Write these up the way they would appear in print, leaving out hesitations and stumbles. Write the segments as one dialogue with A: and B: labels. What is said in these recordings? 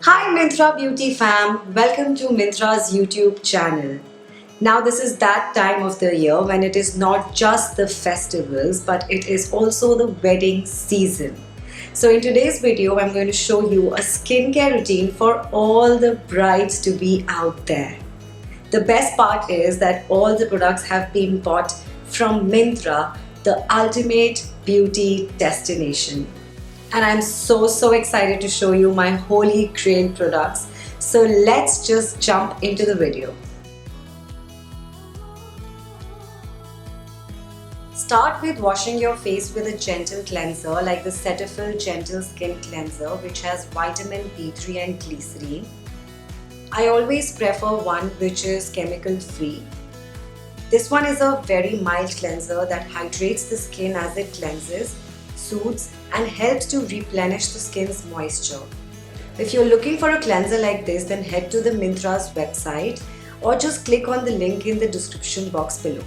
A: Hi Myntra Beauty fam, welcome to Myntra's YouTube channel. Now this is that time of the year when it is not just the festivals but it is also the wedding season. So in today's video I'm going to show you a skincare routine for all the brides to be out there. The best part is that all the products have been bought from Myntra, the ultimate beauty destination. And I'm so excited to show you my holy grail products. So let's just jump into the video. Start with washing your face with a gentle cleanser like the Cetaphil Gentle Skin Cleanser, which has vitamin B3 and glycerine. I always prefer one which is chemical free. This one is a very mild cleanser that hydrates the skin as it cleanses, soothes and helps to replenish the skin's moisture. If you're looking for a cleanser like this, then head to the Myntra's website or just click on the link in the description box below.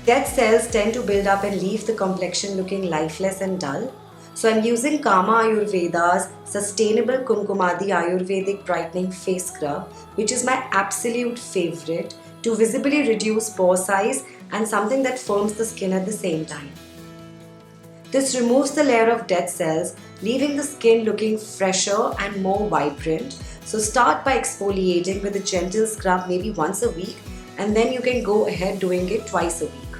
A: Dead cells tend to build up and leave the complexion looking lifeless and dull. So I'm using Kama Ayurveda's Sustainable Kumkumadi Ayurvedic Brightening Face Scrub, which is my absolute favorite to visibly reduce pore size and something that firms the skin at the same time. This removes the layer of dead cells, leaving the skin looking fresher and more vibrant. So start by exfoliating with a gentle scrub maybe once a week, and then you can go ahead doing it twice a week.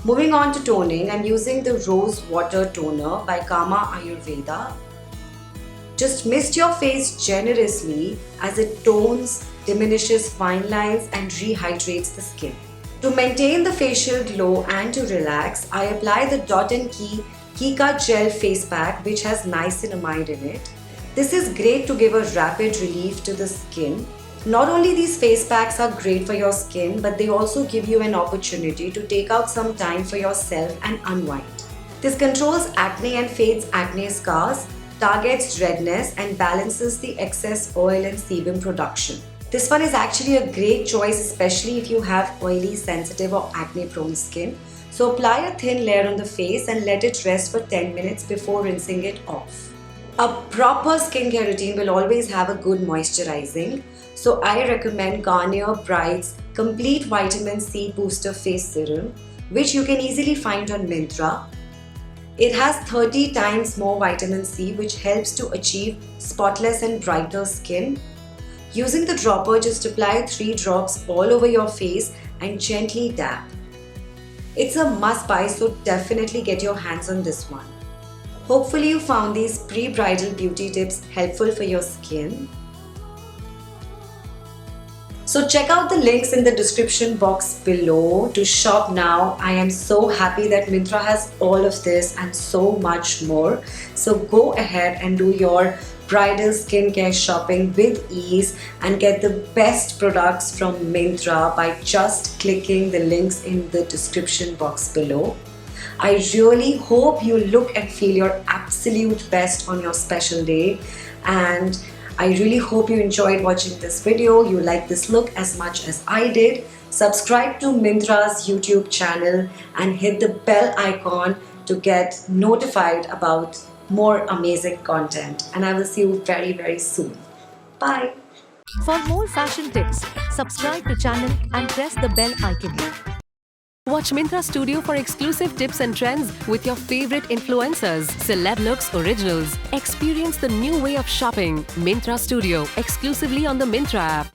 A: Moving on to toning, I'm using the Rose Water Toner by Kama Ayurveda. Just mist your face generously as it tones, diminishes fine lines and rehydrates the skin. To maintain the facial glow and to relax, I apply the Dot & Key Kika Gel Face Pack, which has niacinamide in it. This is great to give a rapid relief to the skin. Not only these face packs are great for your skin, but they also give you an opportunity to take out some time for yourself and unwind. This controls acne and fades acne scars, targets redness and balances the excess oil and sebum production. This one is actually a great choice, especially if you have oily, sensitive or acne-prone skin. So apply a thin layer on the face and let it rest for 10 minutes before rinsing it off. A proper skincare routine will always have a good moisturizing. So I recommend Garnier Bright's Complete Vitamin C Booster Face Serum, which you can easily find on Myntra. It has 30 times more vitamin C, which helps to achieve spotless and brighter skin. Using the dropper, just apply 3 drops all over your face and gently dab. It's a must buy, so definitely get your hands on this one. Hopefully you found these pre-bridal beauty tips helpful for your skin. So check out the links in the description box below to shop now. I am so happy that Myntra has all of this and so much more. So go ahead and do your bridal skincare shopping with ease and get the best products from Myntra by just clicking the links in the description box below. I really hope you look and feel your absolute best on your special day, and I really hope you enjoyed watching this video, you like this look as much as I did. Subscribe to Myntra's YouTube channel and hit the bell icon to get notified about more amazing content, and I will see you very soon. Bye.
B: For more fashion tips, subscribe to channel and press the bell icon. Watch Myntra Studio for exclusive tips and trends with your favorite influencers, celeb looks, originals. Experience the new way of shopping. Myntra Studio, exclusively on the Myntra app.